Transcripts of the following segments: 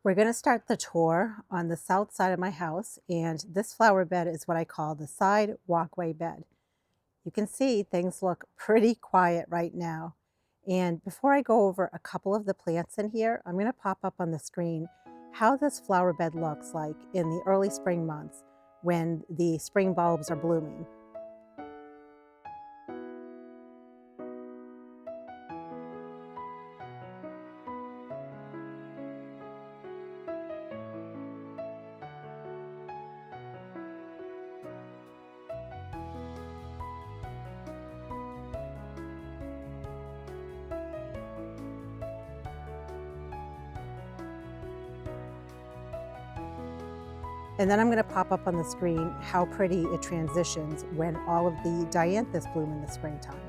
We're going to start the tour on the south side of my house, and this flower bed is what I call the side walkway bed. You can see things look pretty quiet right now. And before I go over a couple of the plants in here, I'm going to pop up on the screen how this flower bed looks like in the early spring months when the spring bulbs are blooming. And then I'm going to pop up on the screen how pretty it transitions when all of the dianthus bloom in the springtime.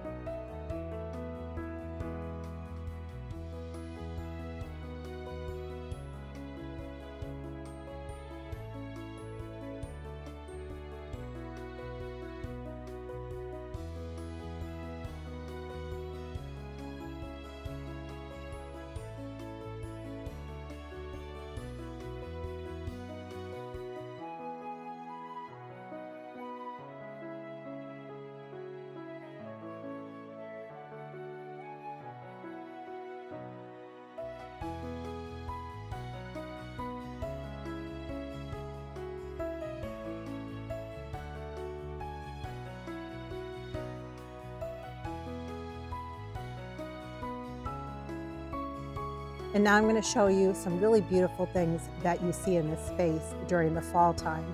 And now I'm going to show you some really beautiful things that you see in this space during the fall time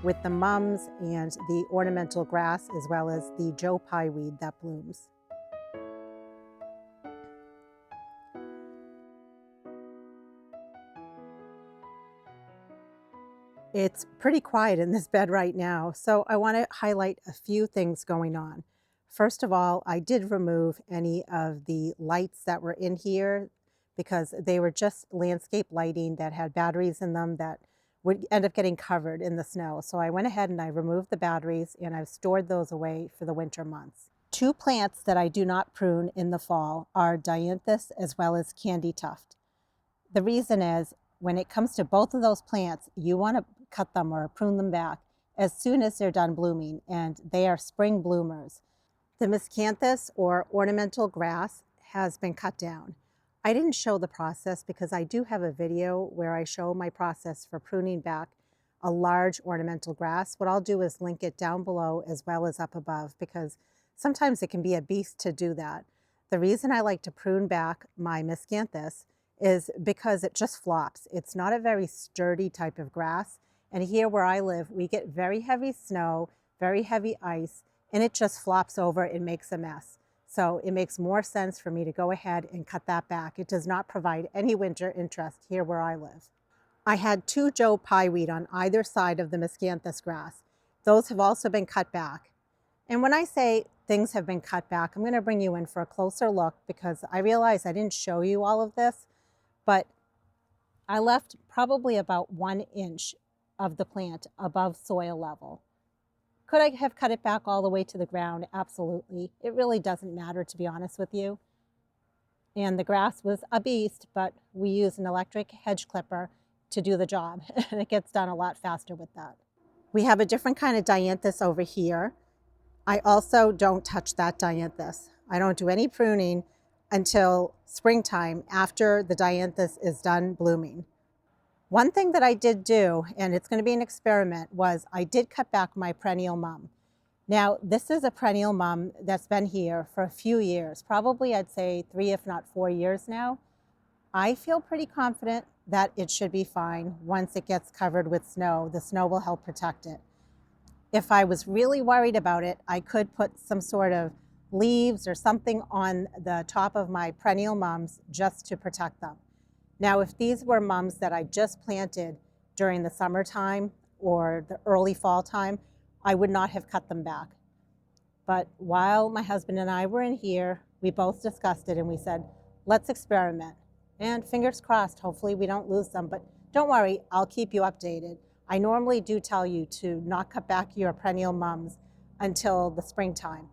with the mums and the ornamental grass as well as the Joe Pye weed that blooms. It's pretty quiet in this bed right now, so I want to highlight a few things going on. First of all, I did remove any of the lights that were in here because they were just landscape lighting that had batteries in them that would end up getting covered in the snow. So I went ahead and I removed the batteries and I've stored those away for the winter months. Two plants that I do not prune in the fall are dianthus as well as candy tuft. The reason is when it comes to both of those plants, you want to cut them or prune them back as soon as they're done blooming, and they are spring bloomers. The miscanthus or ornamental grass has been cut down. I didn't show the process because I do have a video where I show my process for pruning back a large ornamental grass. What I'll do is link it down below as well as up above because sometimes it can be a beast to do that. The reason I like to prune back my miscanthus is because it just flops. It's not a very sturdy type of grass. And here where I live, we get very heavy snow, very heavy ice, and it just flops over and makes a mess. So it makes more sense for me to go ahead and cut that back. It does not provide any winter interest here where I live. I had two Joe Pye weed on either side of the miscanthus grass. Those have also been cut back. And when I say things have been cut back, I'm going to bring you in for a closer look because I realize I didn't show you all of this, but I left probably about 1 inch of the plant above soil level. Could I have cut it back all the way to the ground? Absolutely. It really doesn't matter, to be honest with you. And the grass was a beast, but we use an electric hedge clipper to do the job, and it gets done a lot faster with that. We have a different kind of dianthus over here. I also don't touch that dianthus. I don't do any pruning until springtime after the dianthus is done blooming. One thing that I did do, and it's going to be an experiment, was I did cut back my perennial mum. Now, this is a perennial mum that's been here for a few years, probably I'd say 3 if not 4 years now. I feel pretty confident that it should be fine once it gets covered with snow. The snow will help protect it. If I was really worried about it, I could put some sort of leaves or something on the top of my perennial mums just to protect them. Now, if these were mums that I just planted during the summertime or the early fall time, I would not have cut them back. But while my husband and I were in here, we both discussed it and we said, let's experiment. And fingers crossed, hopefully we don't lose them, but don't worry, I'll keep you updated. I normally do tell you to not cut back your perennial mums until the springtime.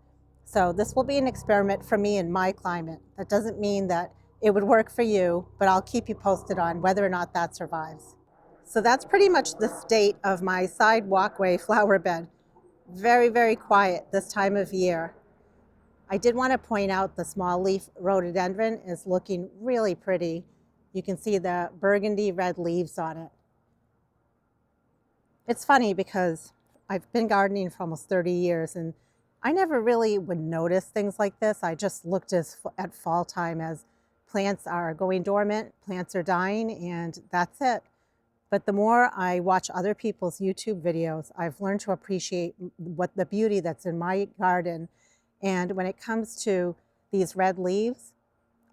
So this will be an experiment for me in my climate. That doesn't mean that it would work for you, but I'll keep you posted on whether or not that survives. So that's pretty much the state of my side walkway flower bed. Very, very quiet this time of year. I did want to point out the small leaf rhododendron is looking really pretty. You can see the burgundy red leaves on it. It's funny because I've been gardening for almost 30 years and I never really would notice things like this. I just looked at fall time as plants are going dormant, plants are dying, and that's it. But the more I watch other people's YouTube videos, I've learned to appreciate what the beauty that's in my garden. And when it comes to these red leaves,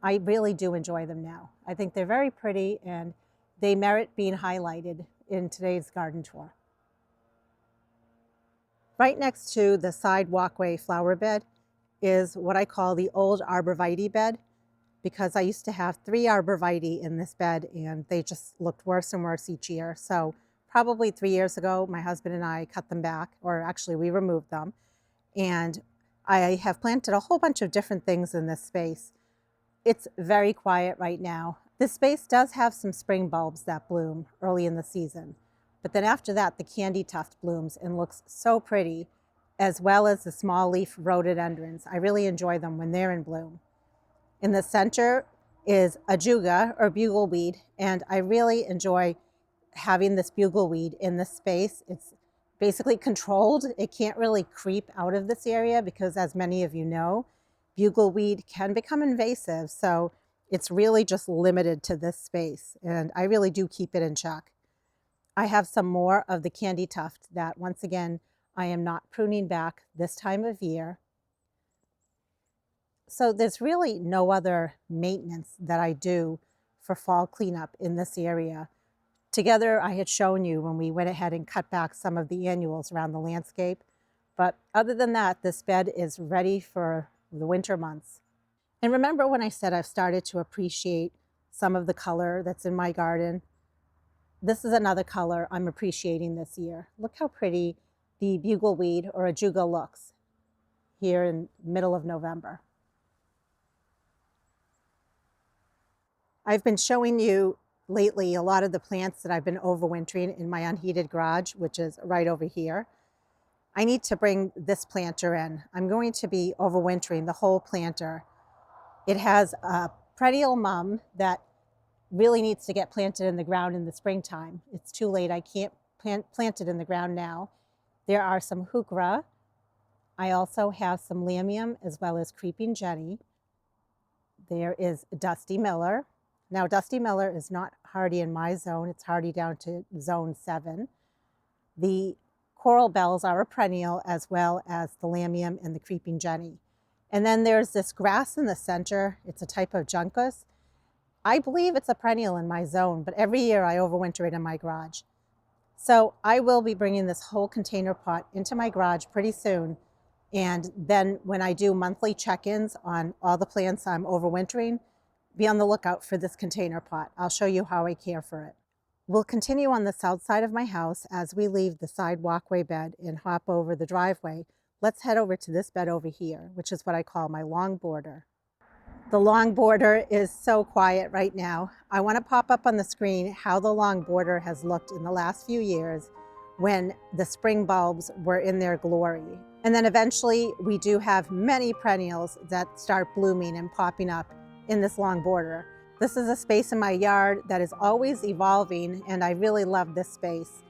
I really do enjoy them now. I think they're very pretty and they merit being highlighted in today's garden tour. Right next to the side walkway flower bed is what I call the old arborvitae bed, because I used to have 3 arborvitae in this bed and they just looked worse and worse each year. So probably 3 years ago, my husband and I cut them back, or actually we removed them. And I have planted a whole bunch of different things in this space. It's very quiet right now. This space does have some spring bulbs that bloom early in the season. But then after that, the candy tuft blooms and looks so pretty, as well as the small leaf rhododendrons. I really enjoy them when they're in bloom. In the center is ajuga or bugleweed, and I really enjoy having this bugleweed in this space. It's basically controlled. It can't really creep out of this area because, as many of you know, bugleweed can become invasive. So it's really just limited to this space, and I really do keep it in check. I have some more of the candy tuft that, once again, I am not pruning back this time of year. So there's really no other maintenance that I do for fall cleanup in this area. Together, I had shown you when we went ahead and cut back some of the annuals around the landscape. But other than that, this bed is ready for the winter months. And remember when I said I've started to appreciate some of the color that's in my garden? This is another color I'm appreciating this year. Look how pretty the bugleweed or ajuga looks here in the middle of November. I've been showing you lately a lot of the plants that I've been overwintering in my unheated garage, which is right over here. I need to bring this planter in. I'm going to be overwintering the whole planter. It has a perennial mum that really needs to get planted in the ground in the springtime. It's too late. I can't plant it in the ground now. There are some Heuchera. I also have some lamium as well as creeping Jenny. There is Dusty Miller. Now, Dusty Miller is not hardy in my zone. It's hardy down to zone 7. The coral bells are a perennial, as well as the lamium and the creeping Jenny. And then there's this grass in the center. It's a type of juncus. I believe it's a perennial in my zone, but every year I overwinter it in my garage. So I will be bringing this whole container pot into my garage pretty soon. And then when I do monthly check-ins on all the plants I'm overwintering, be on the lookout for this container pot. I'll show you how I care for it. We'll continue on the south side of my house as we leave the side walkway bed and hop over the driveway. Let's head over to this bed over here, which is what I call my long border. The long border is so quiet right now. I want to pop up on the screen how the long border has looked in the last few years when the spring bulbs were in their glory. And then eventually we do have many perennials that start blooming and popping up in this long border. This is a space in my yard that is always evolving, and I really love this space.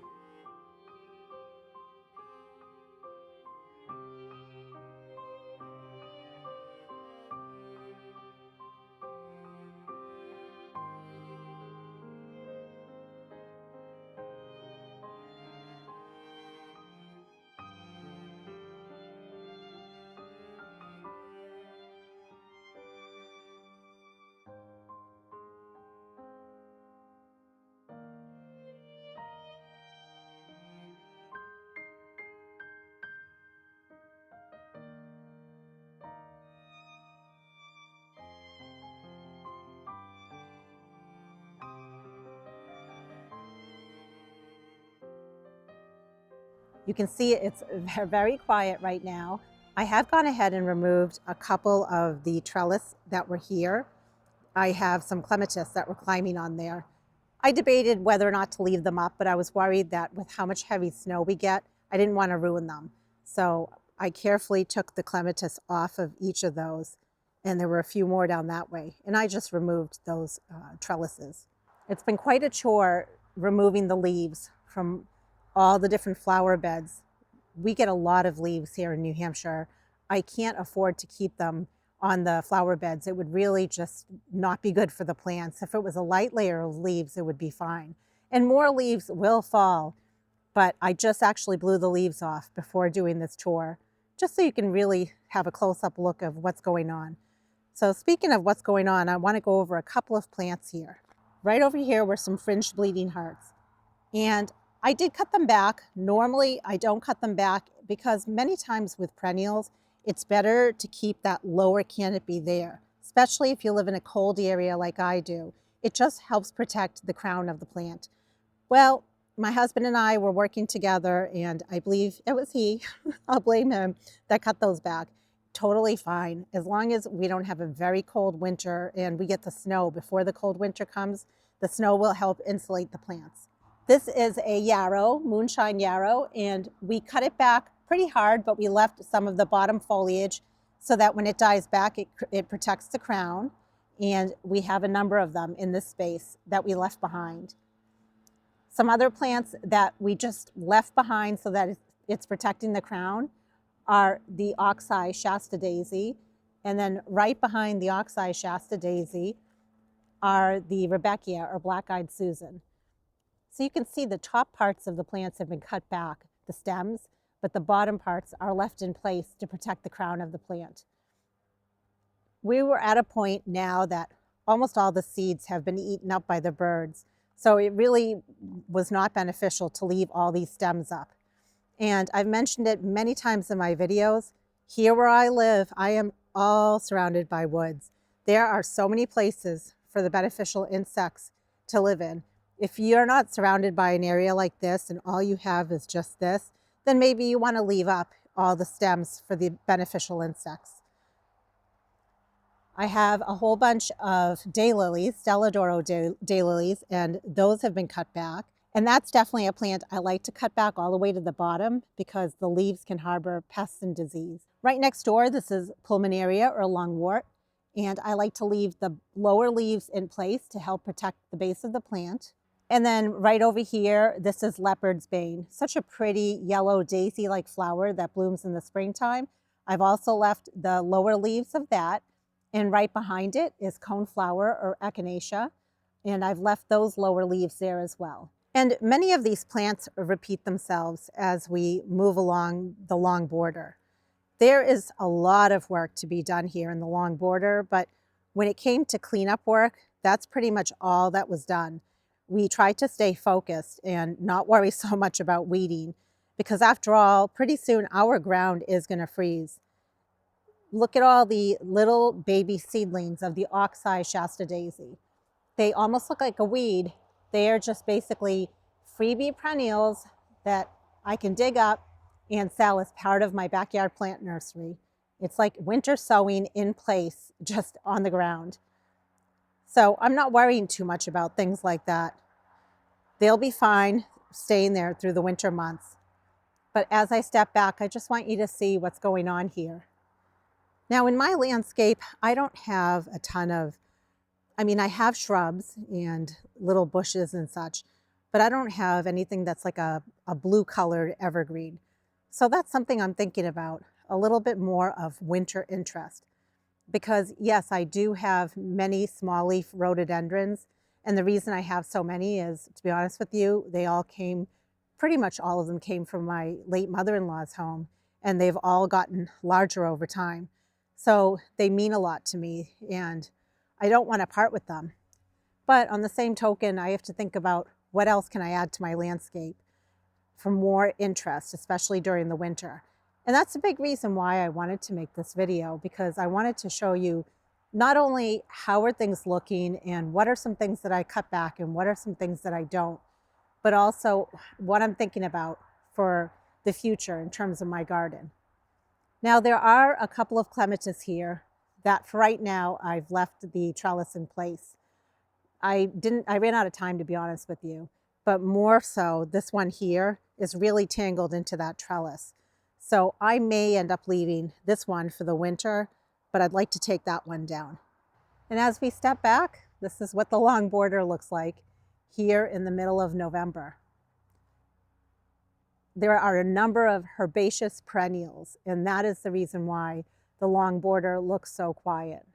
You can see it's very quiet right now. I have gone ahead and removed a couple of the trellis that were here. I have some clematis that were climbing on there. I debated whether or not to leave them up, but I was worried that with how much heavy snow we get, I didn't want to ruin them. So I carefully took the clematis off of each of those, and there were a few more down that way. And I just removed those trellises. It's been quite a chore removing the leaves from all the different flower beds. We get a lot of leaves here in New Hampshire. I can't afford to keep them on the flower beds. It would really just not be good for the plants. If it was a light layer of leaves, it would be fine. And more leaves will fall, but I just actually blew the leaves off before doing this tour, just so you can really have a close-up look of what's going on. So speaking of what's going on, I want to go over a couple of plants here. Right over here were some fringed bleeding hearts. And I did cut them back. Normally, I don't cut them back because many times with perennials, it's better to keep that lower canopy there, especially if you live in a cold area like I do. It just helps protect the crown of the plant. Well, my husband and I were working together, and I believe it was he, I'll blame him, that cut those back. Totally fine. As long as we don't have a very cold winter and we get the snow before the cold winter comes, the snow will help insulate the plants. This is a yarrow, moonshine yarrow, and we cut it back pretty hard, but we left some of the bottom foliage so that when it dies back, it protects the crown. And we have a number of them in this space that we left behind. Some other plants that we just left behind so that it's protecting the crown are the oxeye Shasta daisy. And then right behind the oxeye Shasta daisy are the Rebeckia or black-eyed Susan. So you can see the top parts of the plants have been cut back, the stems, but the bottom parts are left in place to protect the crown of the plant. We were at a point now that almost all the seeds have been eaten up by the birds. So it really was not beneficial to leave all these stems up. And I've mentioned it many times in my videos. Here where I live, I am all surrounded by woods. There are so many places for the beneficial insects to live in. If you're not surrounded by an area like this and all you have is just this, then maybe you want to leave up all the stems for the beneficial insects. I have a whole bunch of daylilies, Stelladoro daylilies, and those have been cut back. And that's definitely a plant I like to cut back all the way to the bottom because the leaves can harbor pests and disease. Right next door, this is pulmonaria or lungwort, and I like to leave the lower leaves in place to help protect the base of the plant. And then right over here, this is leopard's bane, such a pretty yellow daisy-like flower that blooms in the springtime. I've also left the lower leaves of that, and right behind it is coneflower or echinacea, and I've left those lower leaves there as well. And many of these plants repeat themselves as we move along the long border. There is a lot of work to be done here in the long border, but when it came to cleanup work, that's pretty much all that was done. We tried to stay focused and not worry so much about weeding because after all, pretty soon our ground is going to freeze. Look at all the little baby seedlings of the oxeye Shasta daisy. They almost look like a weed. They are just basically freebie perennials that I can dig up and sell as part of my backyard plant nursery. It's like winter sowing in place, just on the ground. So I'm not worrying too much about things like that. They'll be fine staying there through the winter months. But as I step back, I just want you to see what's going on here. Now in my landscape, I don't have a ton of, I have shrubs and little bushes and such, but I don't have anything that's like a blue colored evergreen. So that's something I'm thinking about, a little bit more of winter interest. Because yes, I do have many small leaf rhododendrons. And the reason I have so many is, to be honest with you, they all came, pretty much all of them came from my late mother-in-law's home. And they've all gotten larger over time. So they mean a lot to me and I don't want to part with them. But on the same token, I have to think about what else can I add to my landscape for more interest, especially during the winter. And that's a big reason why I wanted to make this video, because I wanted to show you not only how are things looking and what are some things that I cut back and what are some things that I don't, but also what I'm thinking about for the future in terms of my garden. Now there are a couple of clematis here that for right now, I've left the trellis in place. I ran out of time, to be honest with you, but more so this one here is really tangled into that trellis. So I may end up leaving this one for the winter, but I'd like to take that one down. And as we step back, this is what the long border looks like here in the middle of November. There are a number of herbaceous perennials, and that is the reason why the long border looks so quiet.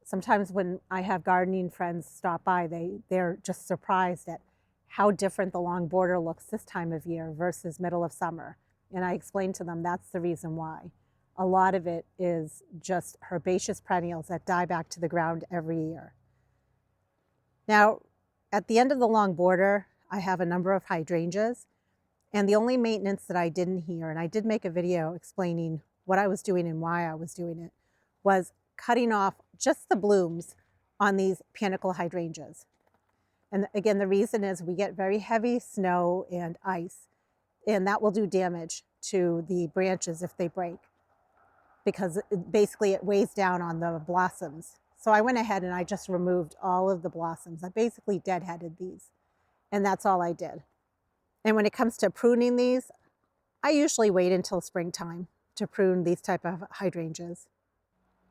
Sometimes when I have gardening friends stop by, they're just surprised at how different the long border looks this time of year versus middle of summer. And I explain to them that's the reason why. A lot of it is just herbaceous perennials that die back to the ground every year. Now, at the end of the long border, I have a number of hydrangeas, and the only maintenance that I did in here, and I did make a video explaining what I was doing and why I was doing it, was cutting off just the blooms on these panicle hydrangeas. And again, the reason is we get very heavy snow and ice, and that will do damage to the branches if they break, because basically it weighs down on the blossoms. So I went ahead and I just removed all of the blossoms. I basically deadheaded these, and that's all I did. And when it comes to pruning these, I usually wait until springtime to prune these type of hydrangeas.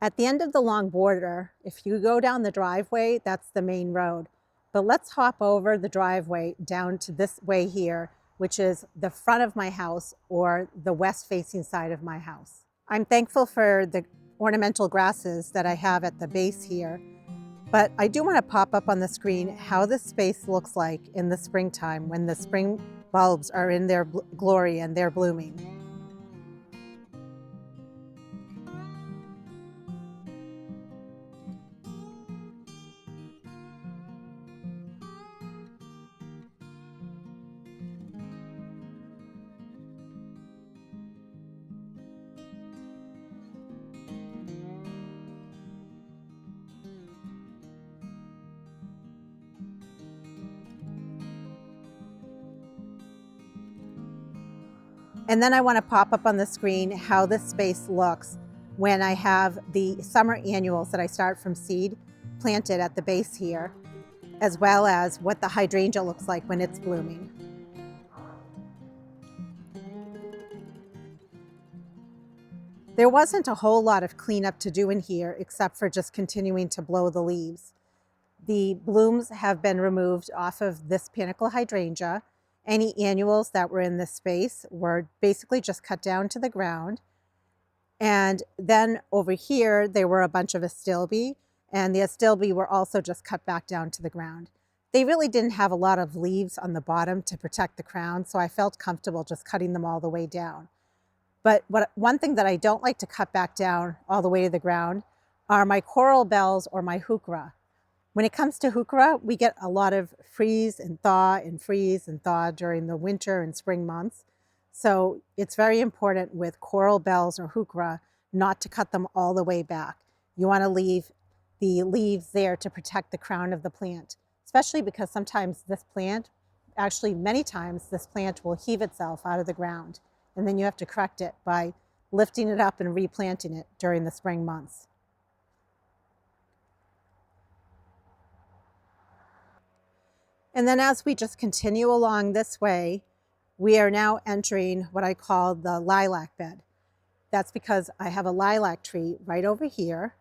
At the end of the long border, if you go down the driveway, that's the main road. But let's hop over the driveway down to this way here, which is the front of my house or the west facing side of my house. I'm thankful for the ornamental grasses that I have at the base here, but I do want to pop up on the screen how this space looks like in the springtime when the spring bulbs are in their glory and they're blooming. And then I want to pop up on the screen how this space looks when I have the summer annuals that I start from seed planted at the base here, as well as what the hydrangea looks like when it's blooming. There wasn't a whole lot of cleanup to do in here except for just continuing to blow the leaves. The blooms have been removed off of this panicle hydrangea. Any annuals that were in this space were basically just cut down to the ground. And then over here, there were a bunch of astilbe, and the astilbe were also just cut back down to the ground. They really didn't have a lot of leaves on the bottom to protect the crown, so I felt comfortable just cutting them all the way down. But one thing that I don't like to cut back down all the way to the ground are my coral bells or my heuchera. When it comes to heuchera, we get a lot of freeze and thaw during the winter and spring months. So it's very important with coral bells or heuchera not to cut them all the way back. You want to leave the leaves there to protect the crown of the plant, especially because sometimes this plant, actually many times this plant will heave itself out of the ground, and then you have to correct it by lifting it up and replanting it during the spring months. And then as we just continue along this way, we are now entering what I call the lilac bed. That's because I have a lilac tree right over here.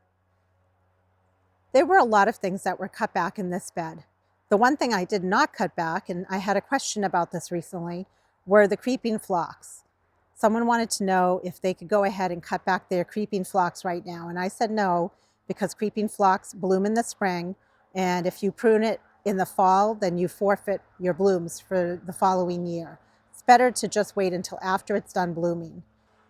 There were a lot of things that were cut back in this bed. The one thing I did not cut back, and I had a question about this recently, were the creeping phlox. Someone wanted to know if they could go ahead and cut back their creeping phlox right now. And I said no, because creeping phlox bloom in the spring, and if you prune it in the fall, then you forfeit your blooms for the following year. It's better to just wait until after it's done blooming.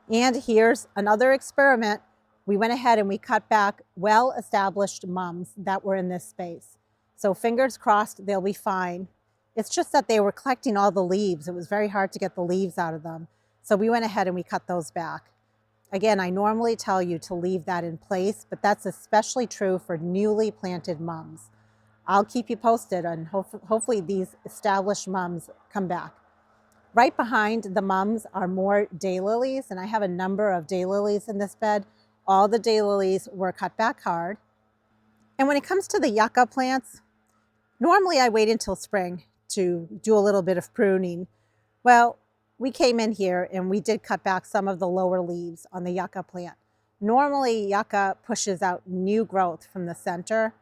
And here's another experiment. We went ahead and we cut back well-established mums that were in this space. So fingers crossed they'll be fine. It's just that they were collecting all the leaves. It was very hard to get the leaves out of them. So we went ahead and we cut those back. Again, I normally tell you to leave that in place, but that's especially true for newly planted mums. I'll keep you posted on hopefully these established mums come back. Right behind the mums are more daylilies, and I have a number of daylilies in this bed. All the daylilies were cut back hard. And when it comes to the yucca plants, normally I wait until spring to do a little bit of pruning. Well, we came in here and we did cut back some of the lower leaves on the yucca plant. Normally yucca pushes out new growth from the center,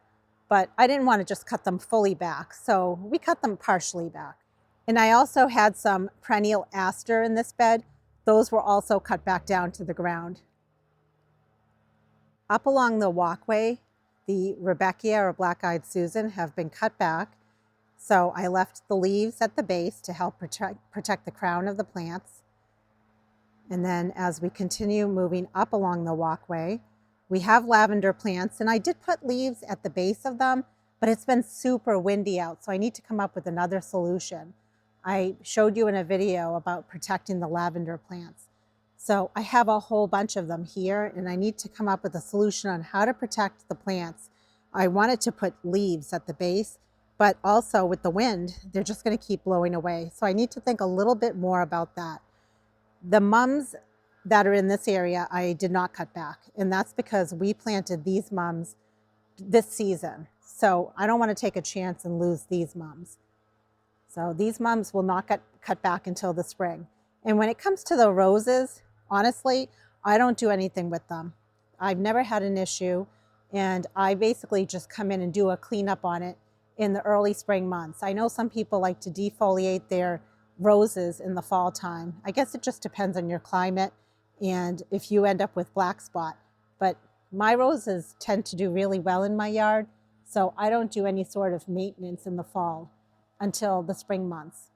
but I didn't want to just cut them fully back, so we cut them partially back. And I also had some perennial aster in this bed. Those were also cut back down to the ground. Up along the walkway, the Rebecca or Black-Eyed Susan have been cut back. So I left the leaves at the base to help protect the crown of the plants. And then as we continue moving up along the walkway, we have lavender plants, and I did put leaves at the base of them, but it's been super windy out, so I need to come up with another solution. I showed you in a video about protecting the lavender plants. So I have a whole bunch of them here, and I need to come up with a solution on how to protect the plants. I wanted to put leaves at the base, but also with the wind, they're just going to keep blowing away. So I need to think a little bit more about that. The mums that are in this area, I did not cut back. And that's because we planted these mums this season. So I don't want to take a chance and lose these mums. So these mums will not get cut back until the spring. And when it comes to the roses, honestly, I don't do anything with them. I've never had an issue. And I basically just come in and do a cleanup on it in the early spring months. I know some people like to defoliate their roses in the fall time. I guess it just depends on your climate and if you end up with black spot. But my roses tend to do really well in my yard, so I don't do any sort of maintenance in the fall until the spring months.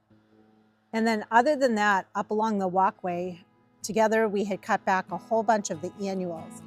And then other than that, up along the walkway, together we had cut back a whole bunch of the annuals.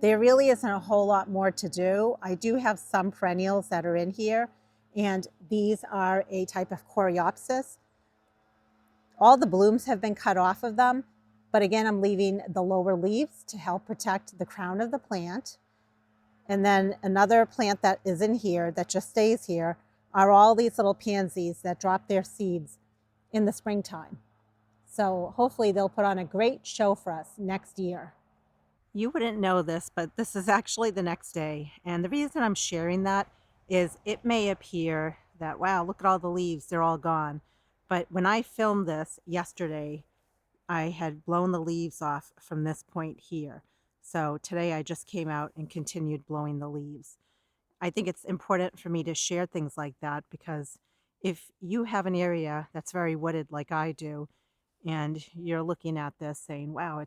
There really isn't a whole lot more to do. I do have some perennials that are in here, and these are a type of coreopsis. All the blooms have been cut off of them, but again, I'm leaving the lower leaves to help protect the crown of the plant. And then another plant that is in here that just stays here are all these little pansies that drop their seeds in the springtime. So hopefully they'll put on a great show for us next year. You wouldn't know this, but this is actually the next day. And the reason I'm sharing that is it may appear that, wow, look at all the leaves, they're all gone. But when I filmed this yesterday, I had blown the leaves off from this point here. So today I just came out and continued blowing the leaves. I think it's important for me to share things like that because if you have an area that's very wooded like I do, and you're looking at this saying, wow,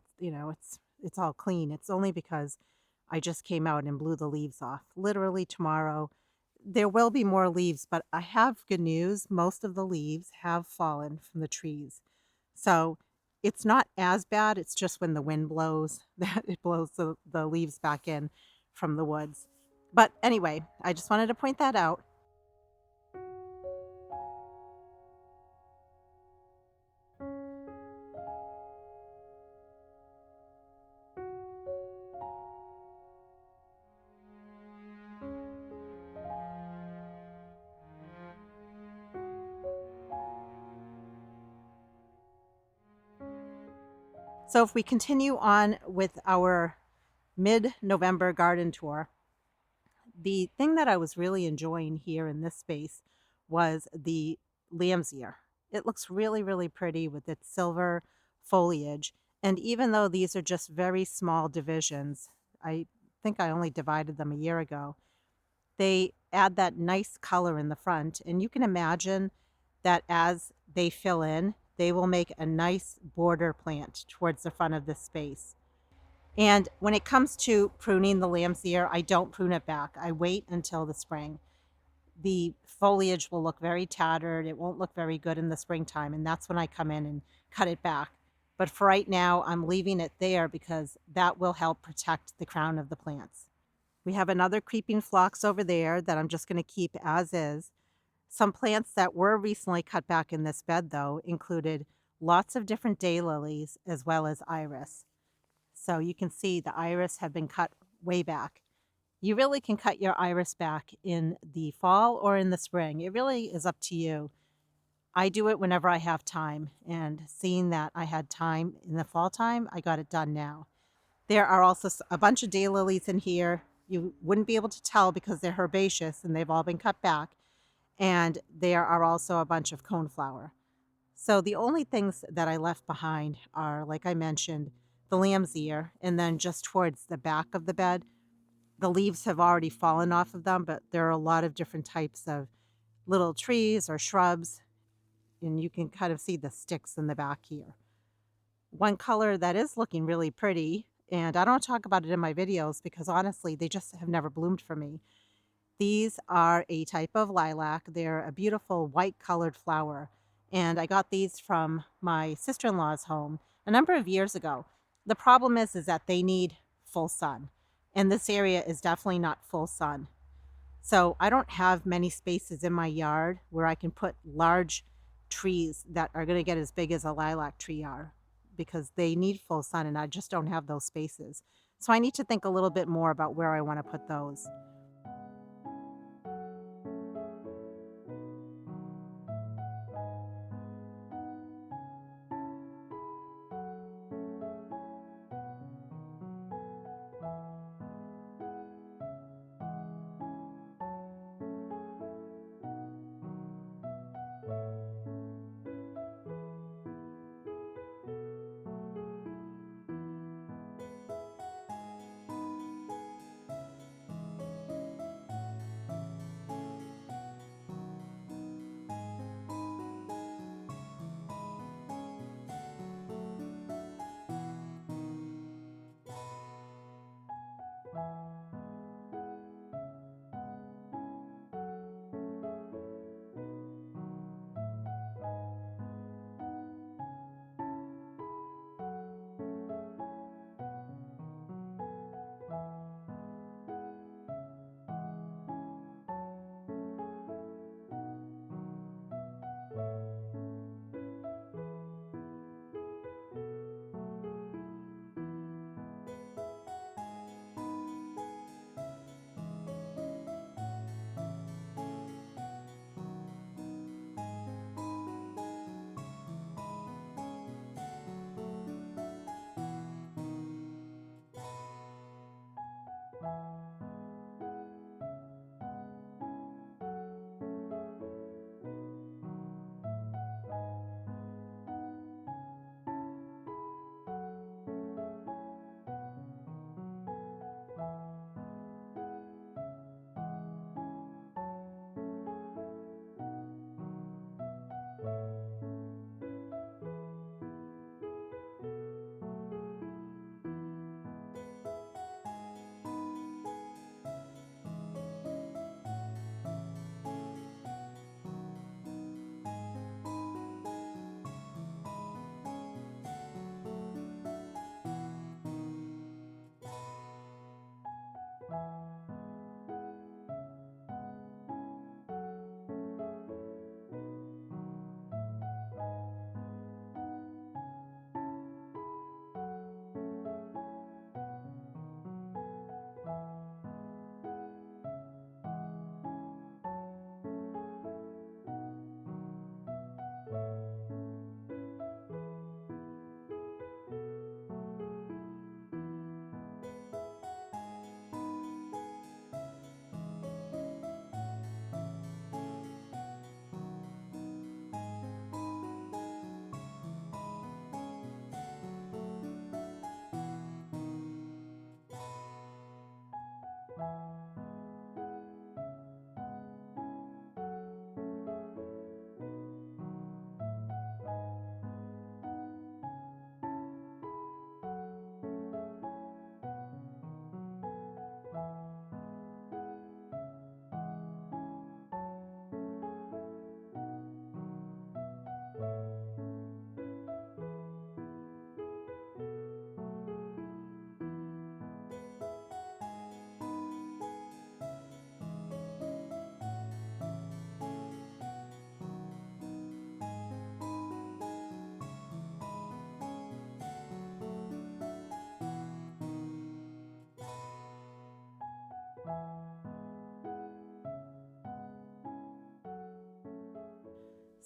it's all clean. It's only because I just came out and blew the leaves off. Literally tomorrow, there will be more leaves, but I have good news. Most of the leaves have fallen from the trees. So it's not as bad. It's just when the wind blows that it blows the leaves back in from the woods. But anyway, I just wanted to point that out. So if we continue on with our mid-November garden tour, the thing that I was really enjoying here in this space was the lamb's ear. It looks really, really pretty with its silver foliage. And even though these are just very small divisions, I think I only divided them a year ago, they add that nice color in the front. And you can imagine that as they fill in, they will make a nice border plant towards the front of this space. And when it comes to pruning the lamb's ear, I don't prune it back. I wait until the spring. The foliage will look very tattered. It won't look very good in the springtime. And that's when I come in and cut it back. But for right now, I'm leaving it there because that will help protect the crown of the plants. We have another creeping phlox over there that I'm just going to keep as is. Some plants that were recently cut back in this bed, though, included lots of different daylilies as well as iris. So you can see the iris have been cut way back. You really can cut your iris back in the fall or in the spring. It really is up to you. I do it whenever I have time, and seeing that I had time in the fall time, I got it done now. There are also a bunch of daylilies in here. You wouldn't be able to tell because they're herbaceous and they've all been cut back. And there are also a bunch of coneflower. So the only things that I left behind are, like I mentioned, the lamb's ear, and then just towards the back of the bed, the leaves have already fallen off of them, but there are a lot of different types of little trees or shrubs, and you can kind of see the sticks in the back here. One color that is looking really pretty, and I don't talk about it in my videos because honestly, they just have never bloomed for me. These are a type of lilac. They're a beautiful white colored flower. And I got these from my sister-in-law's home a number of years ago. The problem is that they need full sun. And this area is definitely not full sun. So I don't have many spaces in my yard where I can put large trees that are going to get as big as a lilac tree are because they need full sun and I just don't have those spaces. So I need to think a little bit more about where I want to put those.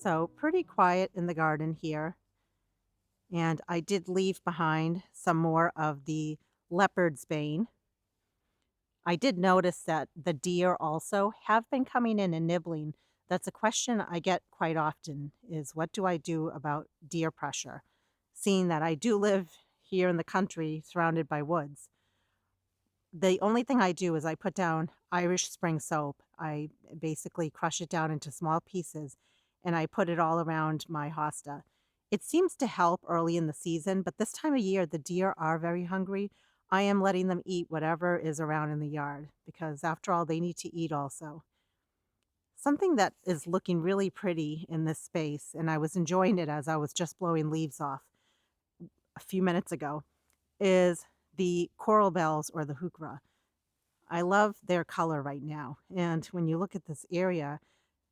So pretty quiet in the garden here. And I did leave behind some more of the leopard's bane. I did notice that the deer also have been coming in and nibbling. That's a question I get quite often is what do I do about deer pressure? Seeing that I do live here in the country surrounded by woods. The only thing I do is I put down Irish Spring soap. I basically crush it down into small pieces and I put it all around my hosta. It seems to help early in the season, but this time of year, the deer are very hungry. I am letting them eat whatever is around in the yard because, after all, they need to eat also. Something that is looking really pretty in this space, and I was enjoying it as I was just blowing leaves off a few minutes ago, is the coral bells or the heuchera. I love their color right now. And when you look at this area,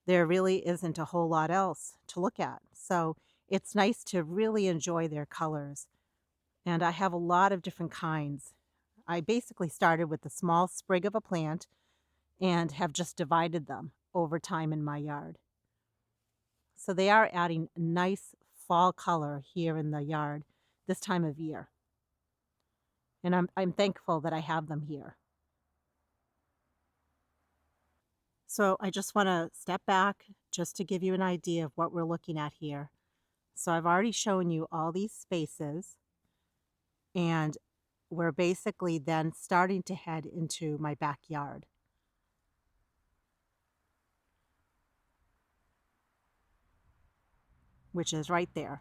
there really isn't a whole lot else to look at. So it's nice to really enjoy their colors. And I have a lot of different kinds. I basically started with a small sprig of a plant and have just divided them over time in my yard. So they are adding a nice fall color here in the yard this time of year. And I'm thankful that I have them here. So I just want to step back just to give you an idea of what we're looking at here. So I've already shown you all these spaces, and we're basically then starting to head into my backyard, which is right there.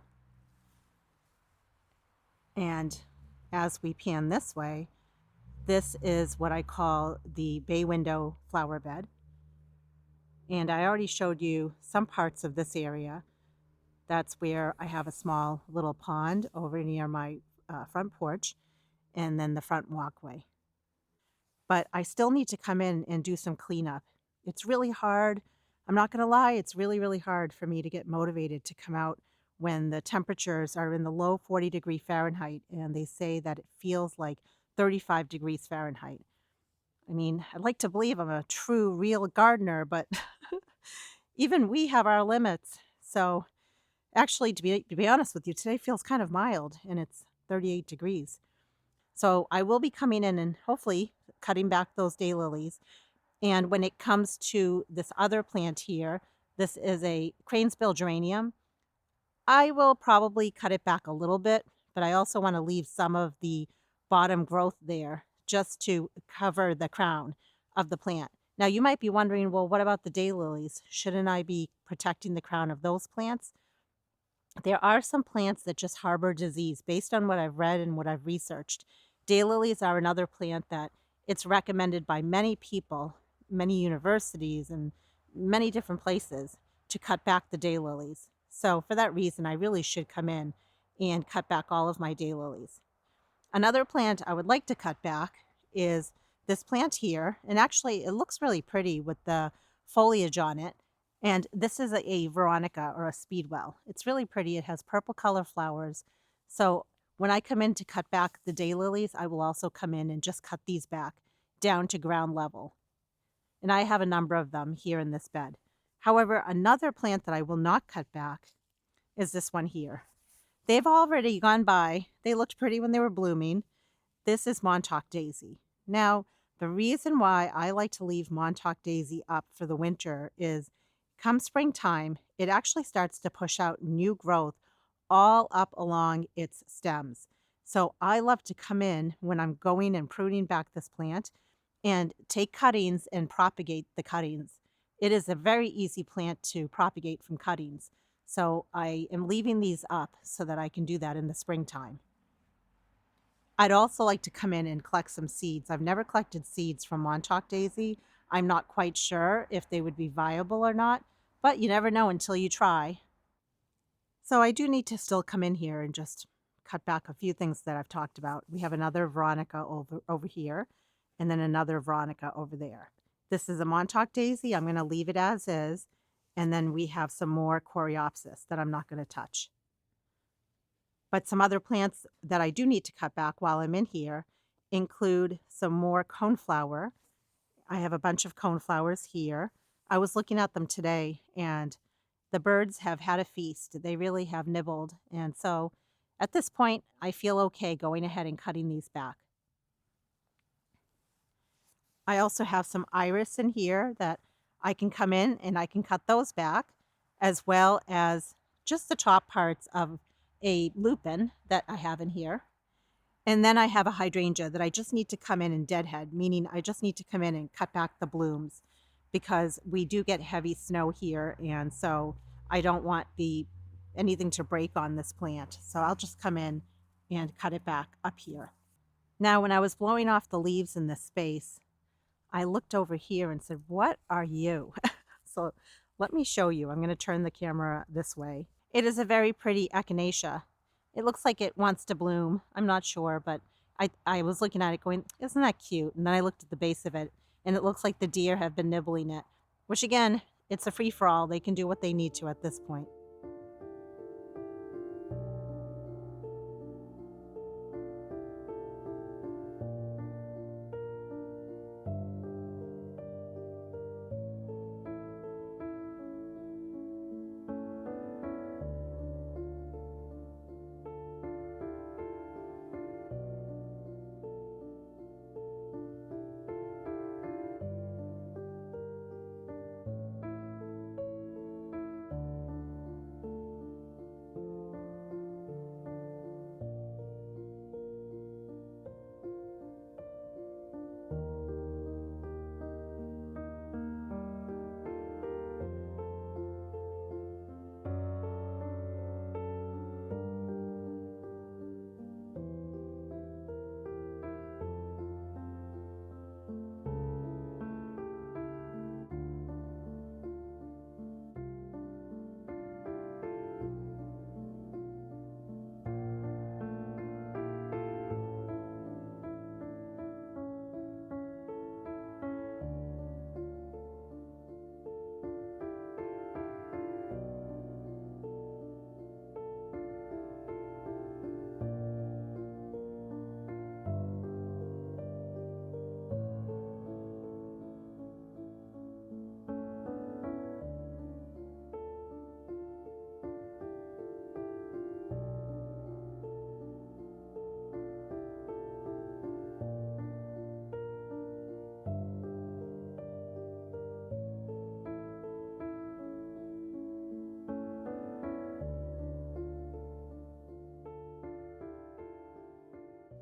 And as we pan this way, this is what I call the bay window flower bed. And I already showed you some parts of this area. That's where I have a small little pond over near my front porch and then the front walkway. But I still need to come in and do some cleanup. It's really hard. I'm not going to lie, it's really, really hard for me to get motivated to come out when the temperatures are in the low 40-degree Fahrenheit and they say that it feels like 35 degrees Fahrenheit. I mean, I'd like to believe I'm a true, real gardener, but even we have our limits. So, actually, to be honest with you, today feels kind of mild and it's 38 degrees. So, I will be coming in and hopefully cutting back those daylilies. And when it comes to this other plant here, this is a cranesbill geranium. I will probably cut it back a little bit, but I also want to leave some of the bottom growth there just to cover the crown of the plant. Now, you might be wondering, well, what about the daylilies? Shouldn't I be protecting the crown of those plants? There are some plants that just harbor disease based on what I've read and what I've researched. Daylilies are another plant that it's recommended by many people, many universities, and many different places to cut back the daylilies. So, for that reason, I really should come in and cut back all of my daylilies. Another plant I would like to cut back is this plant here. And actually, it looks really pretty with the foliage on it. And this is a Veronica or a Speedwell. It's really pretty. It has purple color flowers. So when I come in to cut back the daylilies, I will also come in and just cut these back down to ground level. And I have a number of them here in this bed. However, another plant that I will not cut back is this one here. They've already gone by. They looked pretty when they were blooming. This is Montauk Daisy. Now, the reason why I like to leave Montauk Daisy up for the winter is come springtime, it actually starts to push out new growth all up along its stems. So I love to come in when I'm going and pruning back this plant and take cuttings and propagate the cuttings. It is a very easy plant to propagate from cuttings. So I am leaving these up so that I can do that in the springtime. I'd also like to come in and collect some seeds. I've never collected seeds from Montauk Daisy. I'm not quite sure if they would be viable or not, but you never know until you try. So I do need to still come in here and just cut back a few things that I've talked about. We have another Veronica over here and then another Veronica over there. This is a Montauk Daisy. I'm going to leave it as is. And then we have some more Coreopsis that I'm not going to touch. But some other plants that I do need to cut back while I'm in here include some more coneflower. I have a bunch of coneflowers here. I was looking at them today and The birds have had a feast. They really have nibbled. And so at this point, I feel okay going ahead and cutting these back. I also have some iris in here that I can come in and I can cut those back, as well as just the top parts of a lupin that I have in here. And then I have a hydrangea that I just need to come in and deadhead, meaning I just need to come in and cut back the blooms because we do get heavy snow here. And so I don't want anything to break on this plant. So I'll just come in and cut it back up here. Now, when I was blowing off the leaves in this space, I looked over here and said, "What are you?" So let me show you. I'm going to turn the camera this way. It is a very pretty echinacea. It looks like it wants to bloom. I'm not sure, but I was looking at it going, "Isn't that cute?" And then I looked at the base of it, and it looks like the deer have been nibbling it, which again, it's a free-for-all. They can do what they need to at this point.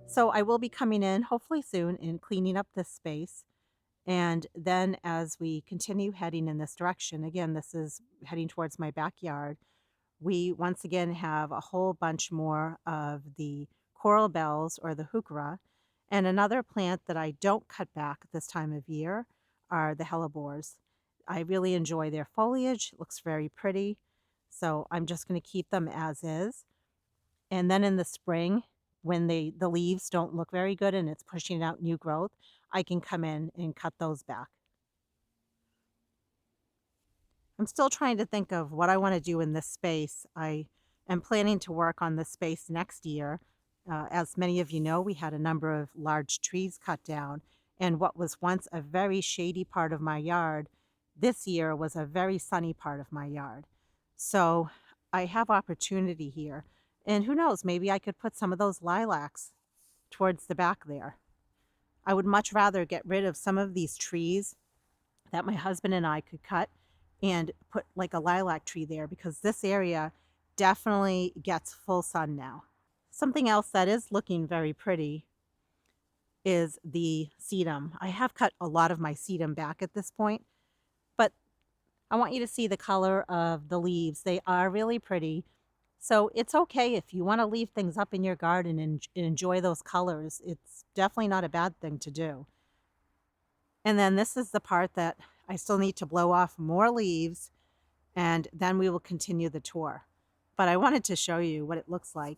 So I will be coming in hopefully soon and cleaning up this space. And then as we continue heading in this direction, again, this is heading towards my backyard, we once again have a whole bunch more of the coral bells or the heuchera. And another plant that I don't cut back this time of year are the hellebores. I really enjoy their foliage. It looks very pretty. So I'm just going to keep them as is. And then in the spring, when the leaves don't look very good and it's pushing out new growth, I can come in and cut those back. I'm still trying to think of what I want to do in this space. I am planning to work on this space next year. As many of you know, we had a number of large trees cut down, and what was once a very shady part of my yard this year was a very sunny part of my yard. So I have opportunity here. And who knows, maybe I could put some of those lilacs towards the back there. I would much rather get rid of some of these trees that my husband and I could cut and put like a lilac tree there because this area definitely gets full sun now. Something else that is looking very pretty is the sedum. I have cut a lot of my sedum back at this point, but I want you to see the color of the leaves. They are really pretty. So it's okay if you want to leave things up in your garden and enjoy those colors. It's definitely not a bad thing to do. And then this is the part that I still need to blow off more leaves, and then we will continue the tour. But I wanted to show you what it looks like.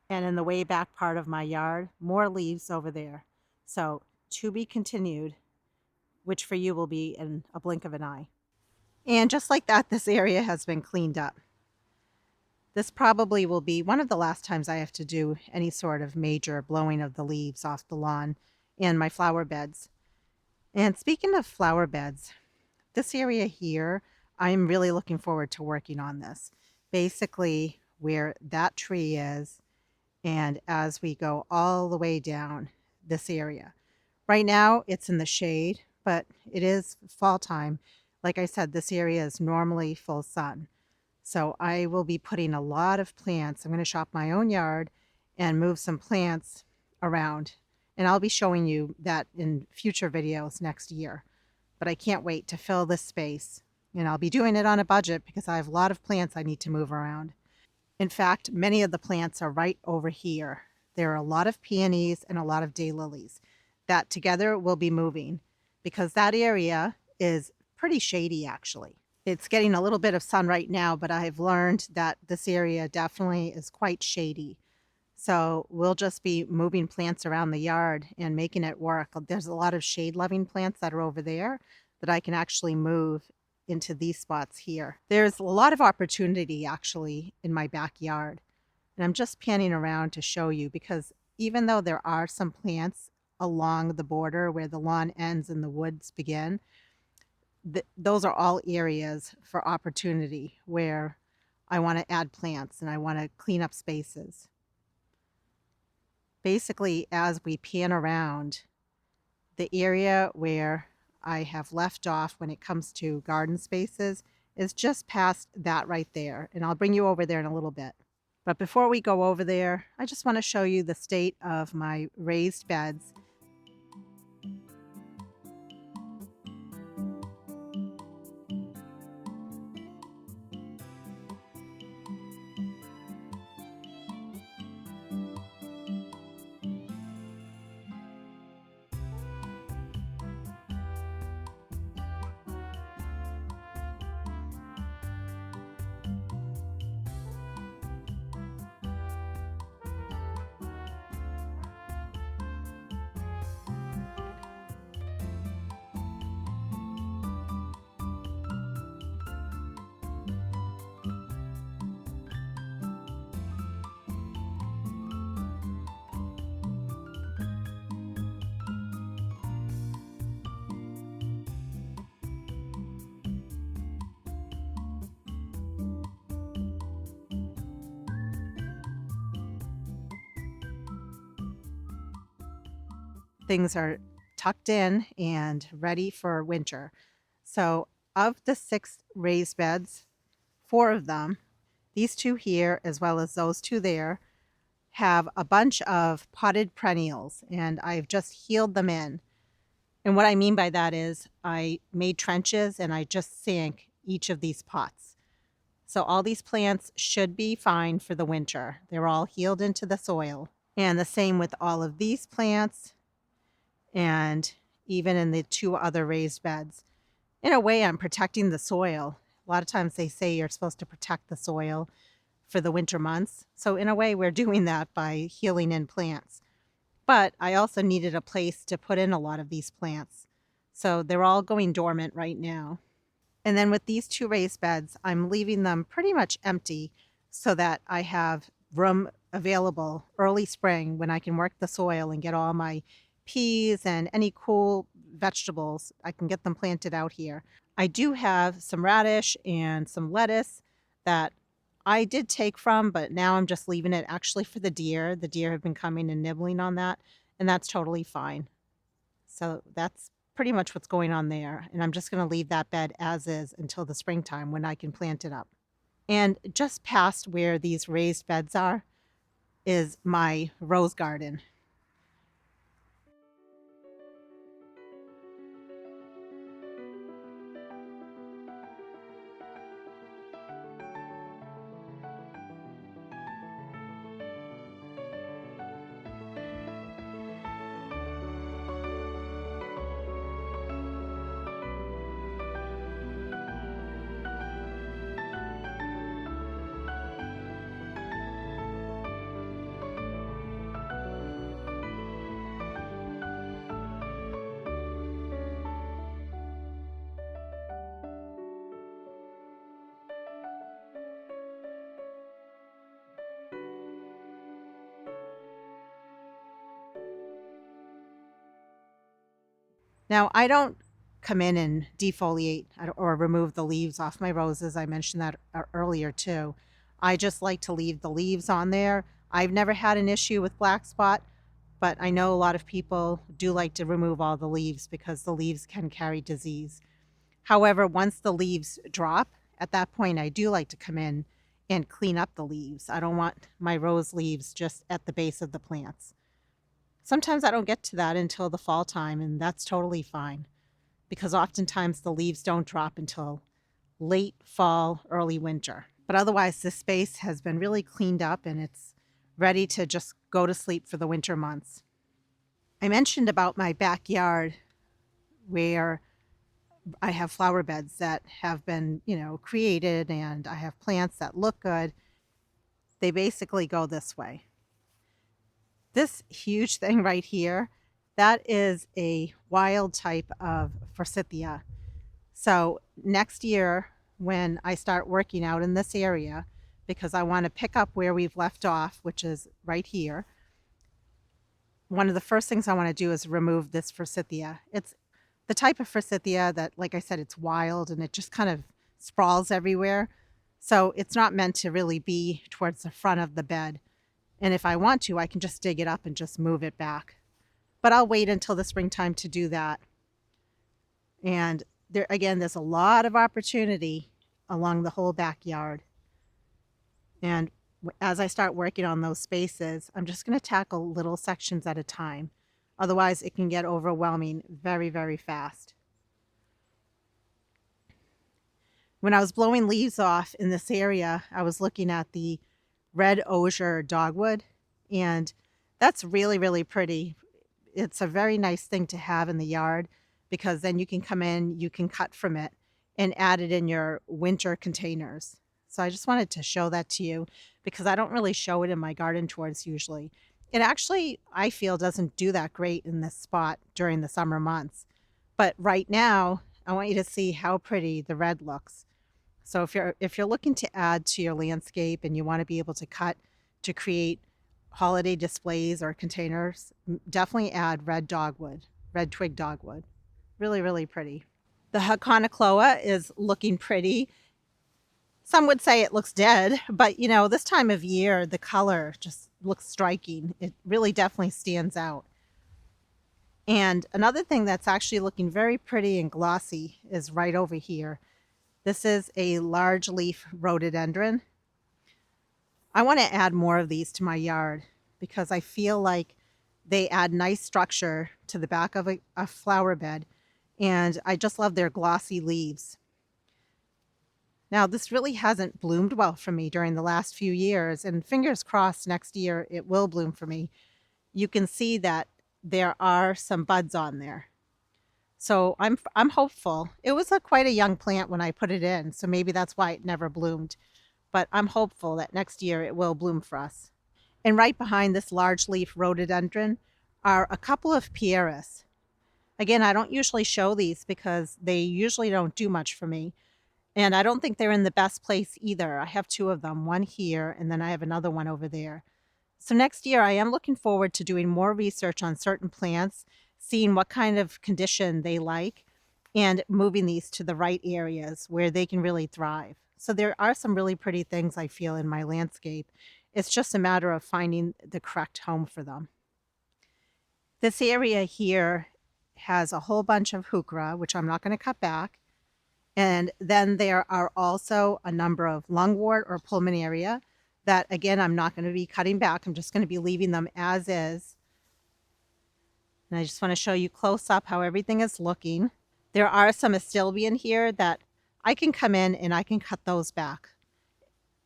And in the way back part of my yard, more leaves over there. So to be continued, which for you will be in a blink of an eye. And just like that, this area has been cleaned up. This probably will be one of the last times I have to do any sort of major blowing of the leaves off the lawn and my flower beds. And speaking of flower beds, this area here, I'm really looking forward to working on this. Basically, where that tree is, and as we go all the way down this area. Right now, it's in the shade, but it is fall time. Like I said, this area is normally full sun. So I will be putting a lot of plants. I'm going to shop my own yard and move some plants around. And I'll be showing you that in future videos next year. But I can't wait to fill this space. And I'll be doing it on a budget because I have a lot of plants I need to move around. In fact, many of the plants are right over here. There are a lot of peonies and a lot of daylilies that together will be moving because that area is pretty shady actually. It's getting a little bit of sun right now, but I've learned that this area definitely is quite shady. So we'll just be moving plants around the yard and making it work. There's a lot of shade-loving plants that are over there that I can actually move into these spots here. There's a lot of opportunity actually in my backyard. And I'm just panning around to show you because even though there are some plants along the border where the lawn ends and the woods begin, those are all areas for opportunity where I want to add plants and I want to clean up spaces. Basically, as we pan around, the area where I have left off when it comes to garden spaces is just past that right there. And I'll bring you over there in a little bit. But before we go over there, I just want to show you the state of my raised beds. Things are tucked in and ready for winter. So of the 6 raised beds, 4 of them, these 2 here as well as those 2 there, have a bunch of potted perennials and I've just healed them in. And what I mean by that is I made trenches and I just sank each of these pots. So all these plants should be fine for the winter. They're all healed into the soil. And the same with all of these plants and even in the 2 other raised beds. In a way, I'm protecting the soil. A lot of times they say you're supposed to protect the soil for the winter months. So in a way, we're doing that by healing in plants. But I also needed a place to put in a lot of these plants. So they're all going dormant right now. And then with these 2 raised beds, I'm leaving them pretty much empty so that I have room available early spring when I can work the soil and get all my peas and any cool vegetables. I can get them planted out here. I do have some radish and some lettuce that I did take from, but now I'm just leaving it actually for the deer. The deer have been coming and nibbling on that, and that's totally fine. So that's pretty much what's going on there. And I'm just going to leave that bed as is until the springtime when I can plant it up. And just past where these raised beds are is my rose garden. Now, I don't come in and defoliate or remove the leaves off my roses. I mentioned that earlier too. I just like to leave the leaves on there. I've never had an issue with black spot, but I know a lot of people do like to remove all the leaves because the leaves can carry disease. However, once the leaves drop, at that point I do like to come in and clean up the leaves. I don't want my rose leaves just at the base of the plants. Sometimes I don't get to that until the fall time, and that's totally fine because oftentimes the leaves don't drop until late fall, early winter. But otherwise, this space has been really cleaned up and it's ready to just go to sleep for the winter months. I mentioned about my backyard where I have flower beds that have been, created, and I have plants that look good. They basically go this way. This huge thing right here, that is a wild type of forsythia. So next year, when I start working out in this area, because I want to pick up where we've left off, which is right here, one of the first things I want to do is remove this forsythia. It's the type of forsythia that, like I said, it's wild and it just kind of sprawls everywhere. So it's not meant to really be towards the front of the bed. And if I want to, I can just dig it up and just move it back. But I'll wait until the springtime to do that. And there, again, there's a lot of opportunity along the whole backyard. And as I start working on those spaces, I'm just going to tackle little sections at a time. Otherwise, it can get overwhelming very, very fast. When I was blowing leaves off in this area, I was looking at the red osier dogwood, and that's really, really pretty. It's a very nice thing to have in the yard because then you can come in, you can cut from it and add it in your winter containers. So I just wanted to show that to you because I don't really show it in my garden tours usually. It actually, I feel, doesn't do that great in this spot during the summer months. But right now, I want you to see how pretty the red looks. So if you're looking to add to your landscape and you want to be able to cut to create holiday displays or containers, definitely add red dogwood, red twig dogwood. Really, really pretty. The Heuchera is looking pretty. Some would say it looks dead, but this time of year, the color just looks striking. It really definitely stands out. And another thing that's actually looking very pretty and glossy is right over here. This is a large leaf rhododendron. I want to add more of these to my yard because I feel like they add nice structure to the back of a flower bed, and I just love their glossy leaves. Now, this really hasn't bloomed well for me during the last few years, and fingers crossed next year it will bloom for me. You can see that there are some buds on there. So I'm hopeful. It was quite a young plant when I put it in, so maybe that's why it never bloomed. But I'm hopeful that next year it will bloom for us. And right behind this large leaf rhododendron are a couple of pieris. Again, I don't usually show these because they usually don't do much for me. And I don't think they're in the best place either. I have two of them, one here, and then I have another one over there. So next year, I am looking forward to doing more research on certain plants, seeing what kind of condition they like, and moving these to the right areas where they can really thrive. So there are some really pretty things I feel in my landscape. It's just a matter of finding the correct home for them. This area here has a whole bunch of Heuchera, which I'm not going to cut back. And then there are also a number of lungwort or pulmonaria that, again, I'm not going to be cutting back. I'm just going to be leaving them as is. And I just want to show you close up how everything is looking. There are some astilbe here that I can come in and I can cut those back.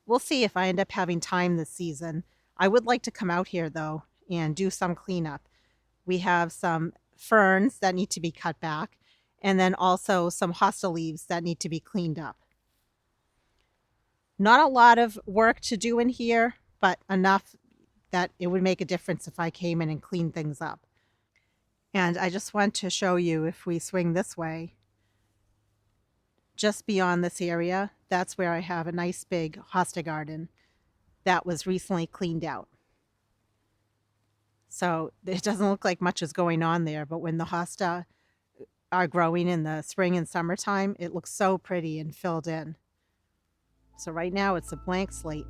We'll see if I end up having time this season. I would like to come out here, though, and do some cleanup. We have some ferns that need to be cut back, and then also some hosta leaves that need to be cleaned up. Not a lot of work to do in here, but enough that it would make a difference if I came in and cleaned things up. And I just want to show you, if we swing this way, just beyond this area, that's where I have a nice big hosta garden that was recently cleaned out. So it doesn't look like much is going on there, but when the hosta are growing in the spring and summertime, it looks so pretty and filled in. So right now it's a blank slate.